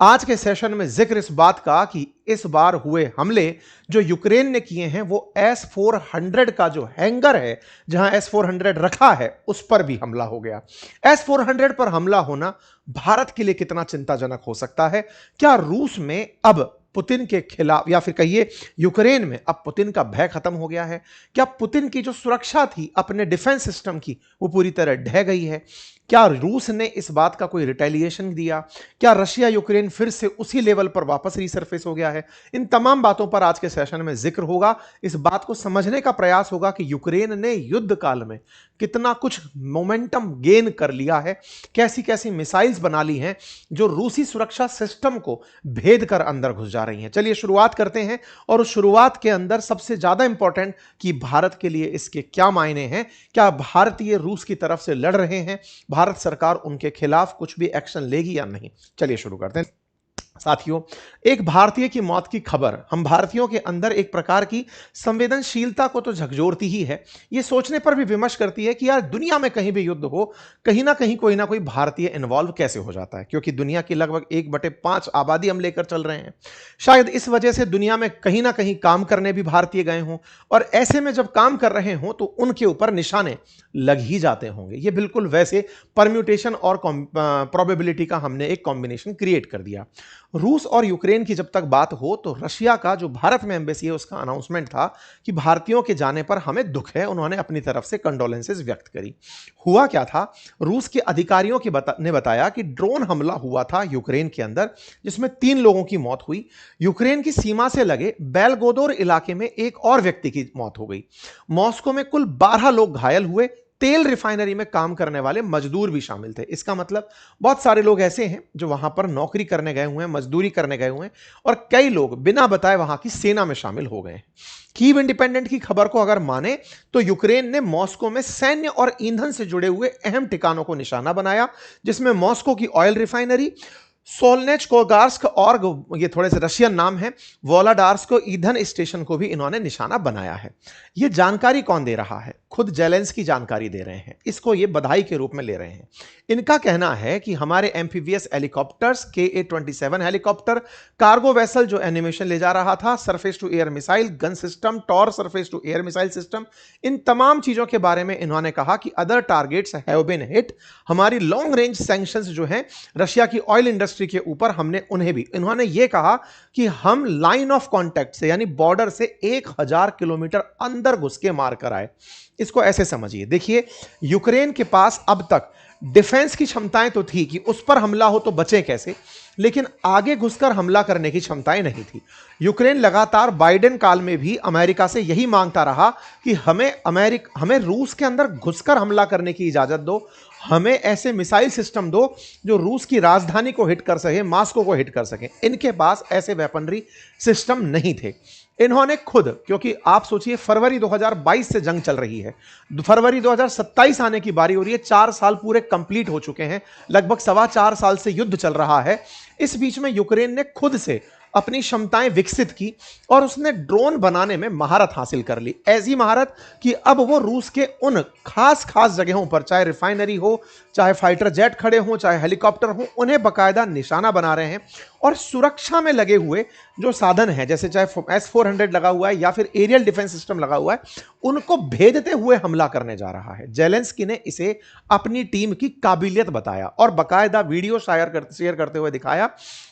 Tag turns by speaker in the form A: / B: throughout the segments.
A: आज के सेशन में जिक्र इस बात का कि इस बार हुए हमले जो यूक्रेन ने किए हैं वो S-400 का जो हैंगर है, जहां S-400 रखा है, उस पर भी हमला हो गया। S-400 पर हमला होना भारत के लिए कितना चिंताजनक हो सकता है? क्या रूस में अब पुतिन के खिलाफ, या फिर कहिए यूक्रेन में अब पुतिन का भय खत्म हो गया है? क्या पुतिन की जो सुरक्षा थी अपने डिफेंस सिस्टम की, वो पूरी तरह ढह गई है? क्या रूस ने इस बात का कोई रिटेलिएशन दिया? क्या रशिया यूक्रेन फिर से उसी लेवल पर वापस रीसरफेस हो गया है? इन तमाम बातों पर आज के सेशन में जिक्र होगा। इस बात को समझने का प्रयास होगा कि यूक्रेन ने युद्ध काल में कितना कुछ मोमेंटम गेन कर लिया है, कैसी कैसी मिसाइल्स बना ली हैं जो रूसी सुरक्षा सिस्टम को भेद कर अंदर घुस जा रही हैं। चलिए शुरुआत करते हैं, और उस शुरुआत के अंदर सबसे ज्यादा इंपॉर्टेंट कि भारत के लिए इसके क्या मायने हैं। क्या भारतीय रूस की तरफ से लड़ रहे हैं? भारत सरकार उनके खिलाफ कुछ भी एक्शन लेगी या नहीं? चलिए शुरू करते हैं। साथियों, एक भारतीय की मौत की खबर हम भारतीयों के अंदर एक प्रकार की संवेदनशीलता को तो झकझोरती ही है, ये सोचने पर भी विमर्श करती है कि यार दुनिया में कहीं भी युद्ध हो, कहीं ना कहीं कोई ना कोई भारतीय इन्वॉल्व कैसे हो जाता है, क्योंकि दुनिया की लगभग 1/5 आबादी हम लेकर चल रहे हैं। शायद इस वजह से दुनिया में कहीं ना कहीं काम करने भी भारतीय गए हों, और ऐसे में जब काम कर रहे हों तो उनके ऊपर निशाने लग ही जाते होंगे। ये बिल्कुल वैसे परम्यूटेशन और प्रोबेबिलिटी का हमने एक कॉम्बिनेशन क्रिएट कर दिया। रूस और यूक्रेन की जब तक बात हो तो रशिया का जो भारत में एम्बेसी है उसका अनाउंसमेंट था कि भारतीयों के जाने पर हमें दुख है। उन्होंने अपनी तरफ से कंडोलेंसेस व्यक्त करी। हुआ क्या था, रूस के अधिकारियों ने बताया कि ड्रोन हमला हुआ था यूक्रेन के अंदर, जिसमें 3 लोगों की मौत हुई। यूक्रेन की सीमा से लगे बेलगोदोर इलाके में एक और व्यक्ति की मौत हो गई। मॉस्को में कुल 12 लोग घायल हुए। तेल रिफाइनरी में काम करने वाले मजदूर भी शामिल थे। इसका मतलब बहुत सारे लोग ऐसे हैं जो वहां पर नौकरी करने गए हुए हैं, मजदूरी करने गए हुए हैं, और कई लोग बिना बताए वहां की सेना में शामिल हो गए हैं। कीव इंडिपेंडेंट की खबर को अगर माने तो यूक्रेन ने मॉस्को में सैन्य और ईंधन से जुड़े हुए अहम ठिकानों को निशाना बनाया, जिसमें मॉस्को की ऑयल रिफाइनरी, सोलनेचकोगार्स्क और ये थोड़े से रशियन नाम है, वोलाडार्स्क ईंधन स्टेशन को भी इन्होंने निशाना बनाया है। ये जानकारी कौन दे रहा है? खुद जेलेंस्की जानकारी दे रहे हैं। इसको ये बधाई के रूप में ले रहे हैं। इनका कहना है कि हमारे amphibious helicopters, KA-27 helicopter, cargo vessel जो एनिमेशन ले जा रहा था, surface to air missile gun system, Tor surface to air missile system, इन तमाम चीजों के बारे में इन्होंने कहा कि other targets have been hit. हमारी लॉन्ग रेंज सैंक्शंस जो हैं रशिया की ऑयल इंडस्ट्री के ऊपर, हमने उन्हें भी, इन्होंने ये कहा कि हम लाइन ऑफ कॉन्टैक्ट से यानी बॉर्डर से 1000 किलोमीटर अंदर घुस के मार कर आए। इसको ऐसे समझिए, देखिए यूक्रेन के पास अब तक डिफेंस की क्षमताएं तो थी कि उस पर हमला हो तो बचे कैसे, लेकिन आगे घुसकर हमला करने की क्षमताएं नहीं थी। यूक्रेन लगातार बाइडेन काल में भी अमेरिका से यही मांगता रहा कि हमें रूस के अंदर घुसकर हमला करने की इजाजत दो, हमें ऐसे मिसाइल सिस्टम दो जो रूस की राजधानी को हिट कर सके, मॉस्को को हिट कर सके। इनके पास ऐसे वेपनरी सिस्टम नहीं थे। इन्होंने खुद, क्योंकि आप सोचिए फरवरी 2022 से जंग चल रही है, फरवरी 2027 आने की बारी हो रही है, 4 साल पूरे कंप्लीट हो चुके हैं, लगभग 4.25 साल से युद्ध चल रहा है। इस बीच में यूक्रेन ने खुद से अपनी क्षमताएं विकसित की और उसने ड्रोन बनाने में महारत हासिल कर ली। ऐसी महारत कि अब वो रूस के उन खास खास जगहों पर, चाहे रिफाइनरी हो, चाहे फाइटर जेट खड़े हों, चाहे हेलीकॉप्टर हो, उन्हें बकायदा निशाना बना रहे हैं। और सुरक्षा में लगे हुए जो साधन हैं, जैसे चाहे S-400 लगा हुआ है या फिर एरियल डिफेंस सिस्टम लगा हुआ है, उनको भेदते हुए हमला करने जा रहा है। जेलेंस्की ने इसे अपनी टीम की काबिलियत बताया और बकायदा वीडियो शेयर करते हुए दिखाया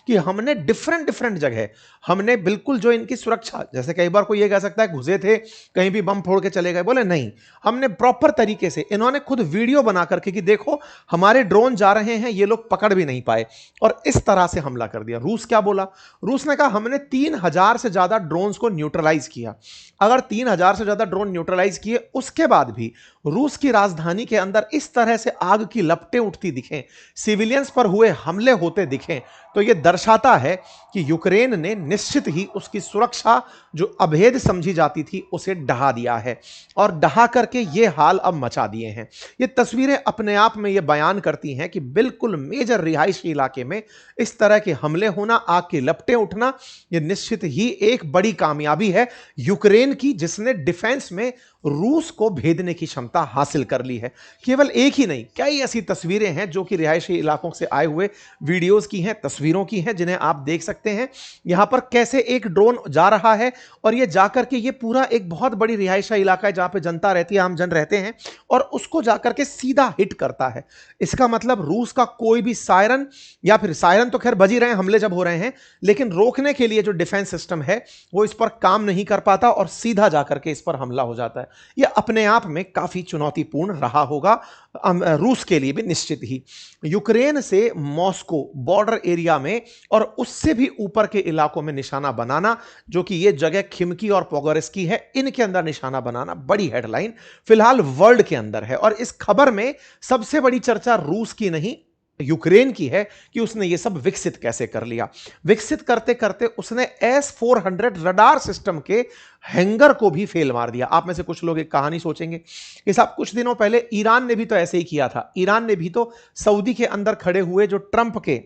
A: कि हमने डिफरेंट जगह, हमने बिल्कुल जो इनकी सुरक्षा, जैसे कई बार कोई ये कह सकता है घुसे थे कहीं भी बम फोड़ के चले गए, बोले नहीं, हमने प्रॉपर तरीके से, इन्होंने खुद वीडियो बना करके कि देखो हमारे ड्रोन जा रहे हैं, ये लोग पकड़ भी नहीं पाए, और इस तरह से हमला कर दिया। रूस क्या बोला? रूस ने कहा हमने 3000 से ज्यादा ड्रोन्स को न्यूट्रलाइज किया। अगर 3000 से ज्यादा ड्रोन न्यूट्रलाइज किए, उसके बाद भी रूस की राजधानी के अंदर इस तरह से आग की लपटें उठती दिखें, सिविलियंस पर हुए हमले होते दिखें, तो यह दर्शाता है कि यूक्रेन ने निश्चित ही उसकी सुरक्षा जो अभेद समझी जाती थी उसे ढहा दिया है, और ढहा करके ये हाल अब मचा दिए हैं। ये तस्वीरें अपने आप में ये बयान करती हैं कि बिल्कुल मेजर रिहायशी इलाके में इस तरह के हमले होना, आग की लपटें उठना, ये निश्चित ही एक बड़ी कामयाबी है यूक्रेन की, जिसने डिफेंस में रूस को भेदने की क्षमता हासिल कर ली है। केवल एक ही नहीं, कई ऐसी तस्वीरें हैं जो कि रिहायशी इलाकों से आए हुए वीडियोस की हैं, तस्वीरों की हैं, जिन्हें आप देख सकते हैं। यहां पर कैसे एक ड्रोन जा रहा है और ये जाकर के ये पूरा एक बहुत बड़ी रिहायशी इलाका है जहां पे जनता रहती है, आम जन रहते हैं, और उसको जाकर के सीधा हिट करता है। इसका मतलब रूस का कोई भी सायरन, या फिर सायरन तो खैर बज ही रहे हैं हमले जब हो रहे हैं, लेकिन रोकने के लिए जो डिफेंस सिस्टम है वो इस पर काम नहीं कर पाता और सीधा जाकर के इस पर हमला हो जाता है। यह अपने आप में काफी चुनौतीपूर्ण रहा होगा रूस के लिए भी निश्चित ही। यूक्रेन से मॉस्को बॉर्डर एरिया में और उससे भी ऊपर के इलाकों में निशाना बनाना, जो कि ये जगह खिमकी और पोगोरेस्की है, इनके अंदर निशाना बनाना बड़ी हेडलाइन फिलहाल वर्ल्ड के अंदर है। और इस खबर में सबसे बड़ी चर्चा रूस की नहीं, यूक्रेन की है कि उसने ये सब विकसित कैसे कर लिया। विकसित करते करते उसने S-400 रडार सिस्टम के हैंगर को भी फेल मार दिया। आप में से कुछ लोग एक कहानी सोचेंगे कि साहब कुछ दिनों पहले ईरान ने भी तो ऐसे ही किया था। ईरान ने भी तो सऊदी के अंदर खड़े हुए जो ट्रंप के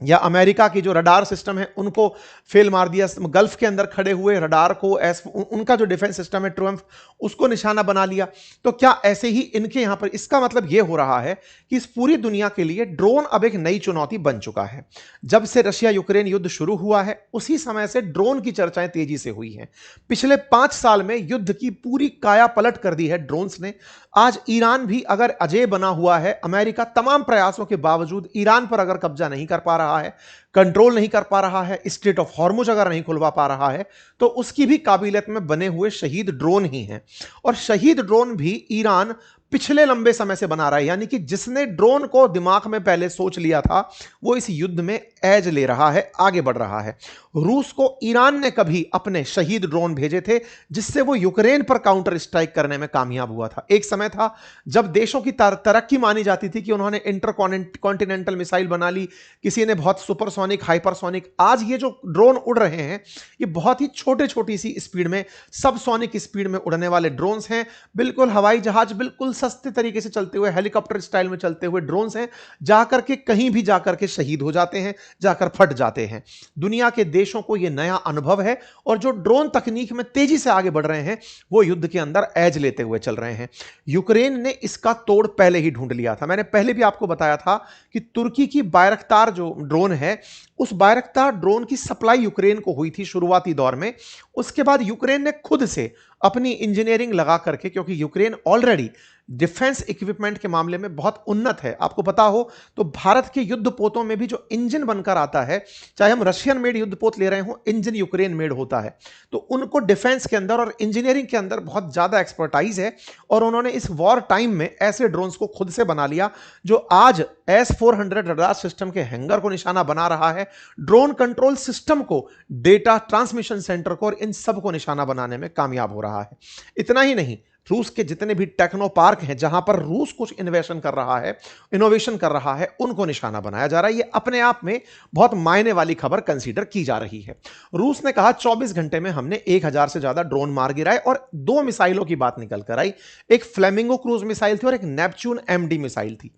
A: या अमेरिका की जो रडार सिस्टम है उनको फेल मार दिया। गल्फ के अंदर खड़े हुए रडार को उनका जो डिफेंस सिस्टम है ट्रम्प, उसको निशाना बना लिया। तो क्या ऐसे ही इनके यहां पर, इसका मतलब यह हो रहा है कि इस पूरी दुनिया के लिए ड्रोन अब एक नई चुनौती बन चुका है। जब से रशिया यूक्रेन युद्ध शुरू हुआ है उसी समय से ड्रोन की चर्चाएं तेजी से हुई हैं। पिछले 5 साल में युद्ध की पूरी काया पलट कर दी है ड्रोन्स ने। आज ईरान भी अगर अजेय बना हुआ है, अमेरिका तमाम प्रयासों के बावजूद ईरान पर अगर कब्जा नहीं कर पा रहा है, कंट्रोल नहीं कर पा रहा है, स्ट्रेट ऑफ हॉर्मुज अगर नहीं खुलवा पा रहा है, तो उसकी भी काबिलियत में बने हुए शहीद ड्रोन ही हैं। और शहीद ड्रोन भी ईरान पिछले लंबे समय से बना रहा है, यानी कि जिसने ड्रोन को दिमाग में पहले सोच लिया था वो इस युद्ध में एज ले रहा है, आगे बढ़ रहा है। रूस को ईरान ने कभी अपने शहीद ड्रोन भेजे थे जिससे वो यूक्रेन पर काउंटर स्ट्राइक करने में कामयाब हुआ था। एक समय था जब देशों की तरक्की मानी जाती थी कि उन्होंने इंटर कॉन्टिनेंटल मिसाइल बना ली, किसी ने बहुत सुपरसोनिक, हाइपरसोनिक। आज ये जो ड्रोन उड़ रहे हैं ये बहुत ही छोटी सी स्पीड में, सबसोनिक स्पीड में उड़ने वाले ड्रोन्स हैं। बिल्कुल हवाई जहाज, बिल्कुल सस्ते तरीके से चलते हुए, हेलीकॉप्टर स्टाइल में चलते हुए ड्रोन्स हैं। जाकर के कहीं भी जाकर के शहीद हो जाते हैं, जाकर फट जाते हैं। दुनिया के देशों को यह नया अनुभव है और जो ड्रोन तकनीक में तेजी से आगे बढ़ रहे हैं वो युद्ध के अंदर एज लेते हुए चल रहे हैं। यूक्रेन ने इसका तोड़ पहले ही ढूंढ लिया था। मैंने पहले भी आपको बताया था कि तुर्की की बायरक्तार जो ड्रोन है, उस बायरक्तार ड्रोन की सप्लाई यूक्रेन को हुई थी शुरुआती दौर में। उसके बाद यूक्रेन ने खुद से अपनी इंजीनियरिंग लगा करके, क्योंकि यूक्रेन ऑलरेडी डिफेंस इक्विपमेंट के मामले में बहुत उन्नत है। आपको पता हो तो भारत के युद्धपोतों में भी जो इंजन बनकर आता है, चाहे हम रशियन मेड युद्धपोत ले रहे हो, इंजन यूक्रेन मेड होता है। तो उनको डिफेंस के अंदर और इंजीनियरिंग के अंदर बहुत ज्यादा एक्सपर्टाइज है और उन्होंने इस वॉर टाइम में ऐसे ड्रोन्स को खुद से बना लिया जो आज S-400 रडार सिस्टम के हैंगर को निशाना बना रहा है, ड्रोन कंट्रोल सिस्टम को, डेटा ट्रांसमिशन सेंटर को, और इन सब को निशाना बनाने में कामयाब हो रहा है। इतना ही नहीं, रूस के जितने भी टेक्नो पार्क हैं जहां पर रूस कुछ इन्वेशन कर रहा है, इनोवेशन कर रहा है, उनको निशाना बनाया जा रहा है। ये अपने आप में बहुत मायने वाली खबर कंसीडर की जा रही है। रूस ने कहा 24 घंटे में हमने 1000 से ज्यादा ड्रोन मार गिराए और 2 मिसाइलों की बात निकल कर आई। एक फ्लेमिंगो क्रूज मिसाइल थी और एक नेपच्यून MD मिसाइल थी।